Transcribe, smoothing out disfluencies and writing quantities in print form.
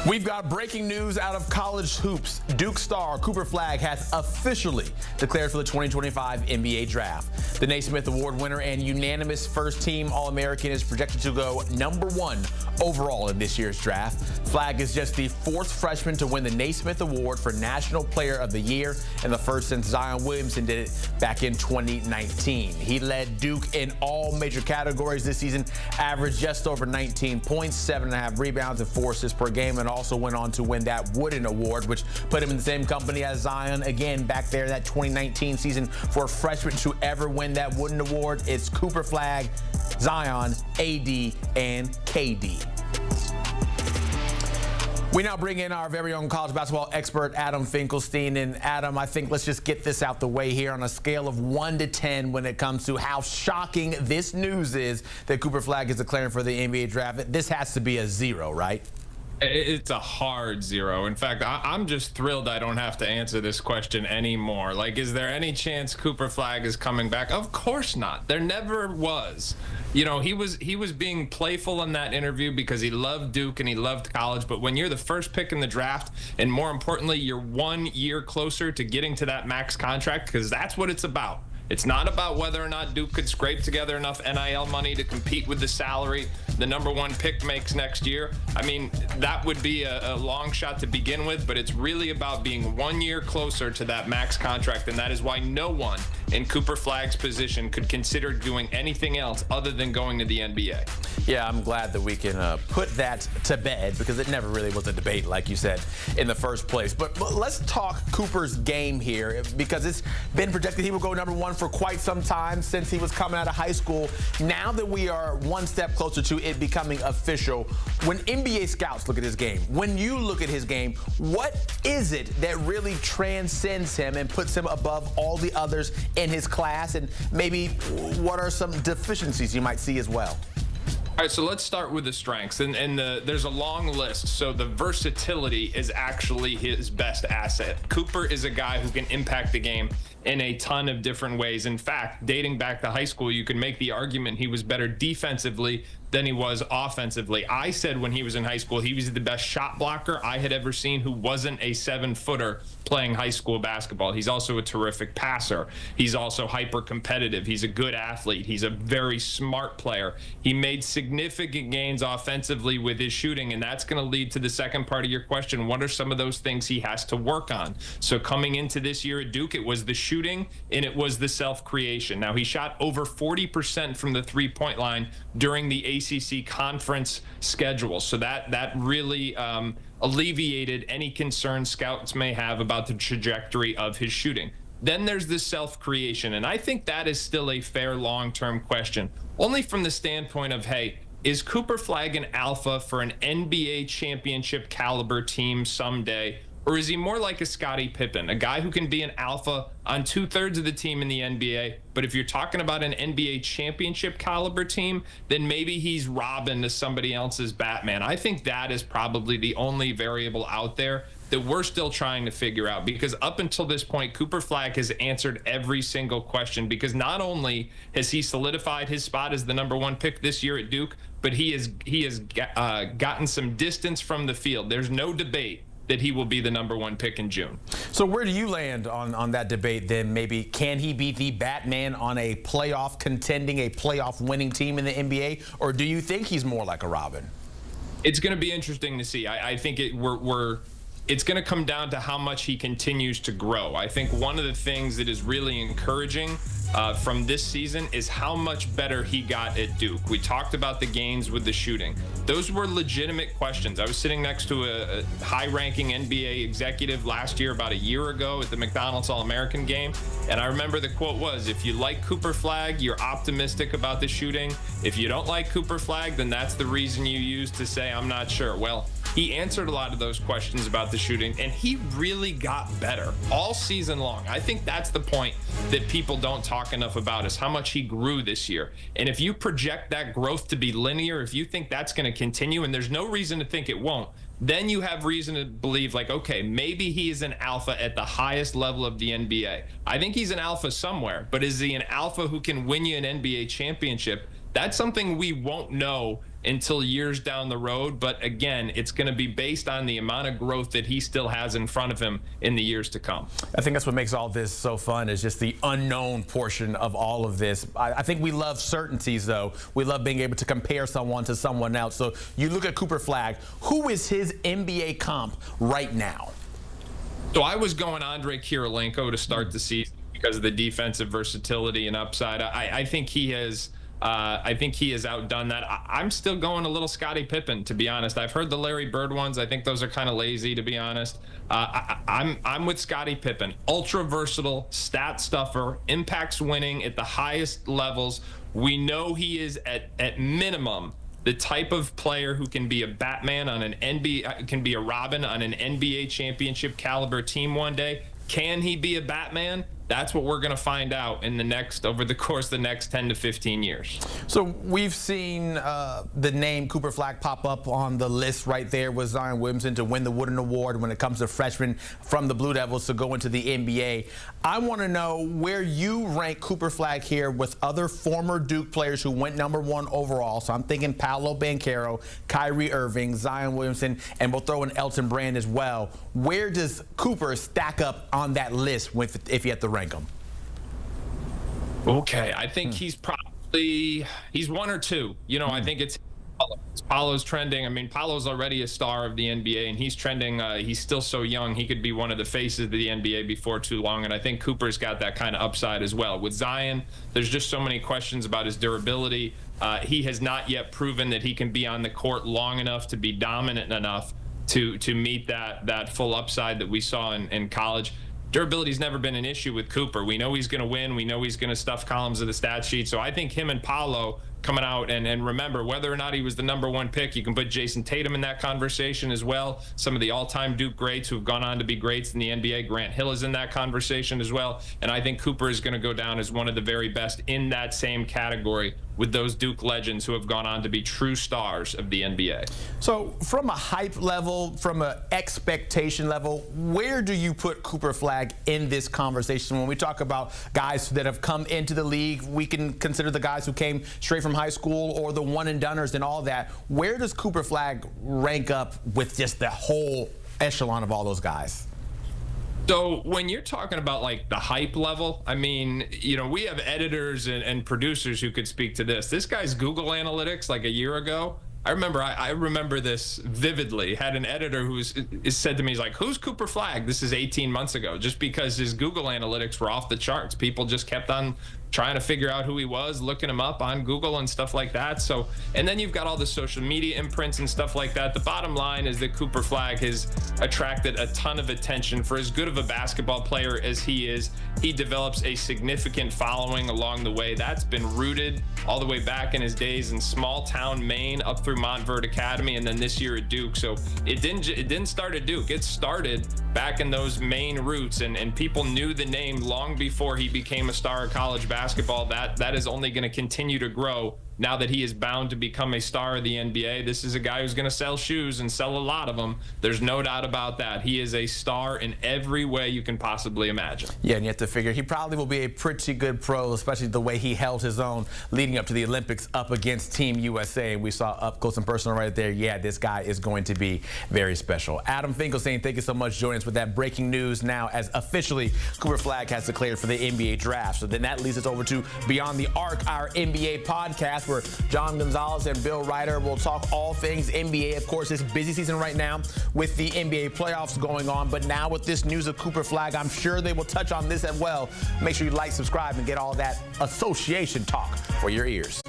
We've got breaking news out of college hoops. Duke star Cooper Flagg has officially declared for the 2025 NBA Draft. The Naismith Award winner and unanimous first-team All-American is projected to go #1 overall in this year's draft. Flagg is just the fourth freshman to win the Naismith Award for National Player of the Year, and the first since Zion Williamson did it back in 2019. He led Duke in all major categories this season, averaged just over 19 points, 7.5 rebounds, and 4 assists per game, and also went on to win that Wooden Award, which put him in the same company as Zion again back there that 2019 season. For a freshman to ever win that Wooden Award, it's Cooper Flagg, Zion, AD, and KD. We now bring in our very own college basketball expert, Adam Finkelstein. And Adam, I think let's just get this out the way here on a scale of 1 to 10 when it comes to how shocking this news is that Cooper Flagg is declaring for the NBA draft. This has to be a 0, right? It's a hard 0. In fact, I'm just thrilled I don't have to answer this question anymore. Like, is there any chance Cooper Flagg is coming back? Of course not. There never was. You know, he was being playful in that interview because he loved Duke and he loved college. But when you're the first pick in the draft, and more importantly, you're 1 year closer to getting to that max contract, because that's what it's about. It's not about whether or not Duke could scrape together enough NIL money to compete with the salary the #1 pick makes next year. I mean, that would be a long shot to begin with, but it's really about being 1 year closer to that max contract, and that is why no one in Cooper Flagg's position could consider doing anything else other than going to the NBA. Yeah, I'm glad that we can put that to bed, because it never really was a debate, like you said, in the first place. But let's talk Cooper's game here, because it's been projected he will go #1 for quite some time, since he was coming out of high school. Now that we are one step closer to it becoming official, when NBA scouts look at his game, when you look at his game, what is it that really transcends him and puts him above all the others in his class? And maybe what are some deficiencies you might see as well? All right, so let's start with the strengths, and there's a long list. So the versatility is actually his best asset. Cooper is a guy who can impact the game in a ton of different ways. In fact, dating back to high school, you can make the argument he was better defensively than he was offensively. I said when he was in high school, he was the best shot blocker I had ever seen who wasn't a 7-footer playing high school basketball. He's also a terrific passer. He's also hyper competitive. He's a good athlete. He's a very smart player. He made significant gains offensively with his shooting, and that's going to lead to the second part of your question. What are some of those things he has to work on? So coming into this year at Duke, it was the shooting and it was the self-creation. Now, he shot over 40% from the three-point line during the ACC conference schedule. So that really alleviated any concern scouts may have about the trajectory of his shooting. Then there's the self-creation, and I think that is still a fair long-term question, only from the standpoint of, hey, is Cooper Flagg an alpha for an NBA championship caliber team someday? Or is he more like a Scottie Pippen, a guy who can be an alpha on 2/3 of the team in the NBA? But if you're talking about an NBA championship caliber team, then maybe he's Robin to somebody else's Batman. I think that is probably the only variable out there that we're still trying to figure out, because up until this point, Cooper Flagg has answered every single question, because not only has he solidified his spot as the #1 pick this year at Duke, but he has gotten some distance from the field. There's no debate that he will be the #1 pick in June. So where do you land on that debate then? Maybe can he be the Batman on a playoff contending, a playoff winning team in the NBA? Or do you think he's more like a Robin? It's going to be interesting to see. I think it's going to come down to how much he continues to grow. I think one of the things that is really encouraging from this season is how much better he got at Duke. We talked about the gains with the shooting. Those were legitimate questions. I was sitting next to a high-ranking NBA executive last year, about a year ago, at the McDonald's All-American game, and I remember the quote was, if you like Cooper Flagg, you're optimistic about the shooting. If you don't like Cooper Flagg, then that's the reason you use to say, I'm not sure. Well, he answered a lot of those questions about the shooting, and he really got better all season long. I think that's the point that people don't talk enough about, is how much he grew this year. And if you project that growth to be linear, if you think that's going to continue, and there's no reason to think it won't, then you have reason to believe, like, okay, maybe he is an alpha at the highest level of the NBA. I think he's an alpha somewhere, but is he an alpha who can win you an NBA championship? That's something we won't know until years down the road. But again, it's going to be based on the amount of growth that he still has in front of him in the years to come. I think that's what makes all this so fun, is just the unknown portion of all of this. I think we love certainties, though. We love being able to compare someone to someone else. So you look at Cooper Flagg. Who is his NBA comp right now? So I was going Andre Kirilenko to start the season because of the defensive versatility and upside. I think he has outdone that. I'm still going a little Scottie Pippen, to be honest. I've heard the Larry Bird ones. I think those are kind of lazy, to be honest. I'm with Scottie Pippen. Ultra versatile, stat stuffer, impacts winning at the highest levels. We know he is at minimum the type of player who can be a Batman on an NBA, can be a Robin on an NBA championship caliber team one day. Can he be a Batman? That's what we're going to find out over the course of the next 10 to 15 years. So we've seen the name Cooper Flagg pop up on the list right there with Zion Williamson to win the Wooden Award when it comes to freshmen from the Blue Devils to go into the NBA. I want to know where you rank Cooper Flagg here with other former Duke players who went #1 overall. So I'm thinking Paolo Banchero, Kyrie Irving, Zion Williamson, and we'll throw in Elton Brand as well. Where does Cooper stack up on that list if you have to rank him? Okay, I think he's 1 or 2. You know, I think it's Paolo's trending. I mean, Paolo's already a star of the NBA, and he's trending. He's still so young. He could be one of the faces of the NBA before too long, and I think Cooper's got that kind of upside as well. With Zion, there's just so many questions about his durability. He has not yet proven that he can be on the court long enough to be dominant enough to meet that full upside that we saw in college. Durability's never been an issue with Cooper. We know he's going to win. We know he's going to stuff columns of the stat sheet. So I think him and Paolo coming out, and remember, whether or not he was the #1 pick, you can put Jason Tatum in that conversation as well. Some of the all-time Duke greats who have gone on to be greats in the NBA. Grant Hill is in that conversation as well. And I think Cooper is going to go down as one of the very best in that same category with those Duke legends who have gone on to be true stars of the NBA. So from a hype level, from an expectation level, where do you put Cooper Flagg in this conversation? When we talk about guys that have come into the league, we can consider the guys who came straight from high school or the one-and-doners and all that. Where does Cooper Flagg rank up with just the whole echelon of all those guys? So when you're talking about like the hype level, I mean, you know, we have editors and producers who could speak to this. This guy's Google Analytics like a year ago. I remember this vividly. Had an editor who said to me, he's like, "Who's Cooper Flagg?" This is 18 months ago, just because his Google Analytics were off the charts. People just kept on trying to figure out who he was, looking him up on Google and stuff like that. So, and then you've got all the social media imprints and stuff like that. The bottom line is that Cooper Flagg has attracted a ton of attention. For as good of a basketball player as he is, he develops a significant following along the way. That's been rooted all the way back in his days in small town Maine up through Montverde Academy, and then this year at Duke. So it didn't start at Duke. It started back in those Maine roots, and people knew the name long before he became a star of college basketball. That is only going to continue to grow now that he is bound to become a star of the NBA. This is a guy who's going to sell shoes and sell a lot of them. There's no doubt about that. He is a star in every way you can possibly imagine. Yeah, and you have to figure he probably will be a pretty good pro, especially the way he held his own leading up to the Olympics up against Team USA. We saw up close and personal right there. Yeah, this guy is going to be very special. Adam Finkelstein, thank you so much for joining us with that breaking news now, as officially Cooper Flagg has declared for the NBA draft. So then that leads us over to Beyond the Arc, our NBA podcast, where John Gonzalez and Bill Ryder will talk all things NBA. Of course, it's busy season right now with the NBA playoffs going on, but now with this news of Cooper Flagg, I'm sure they will touch on this as well. Make sure you like, subscribe, and get all that association talk for your ears.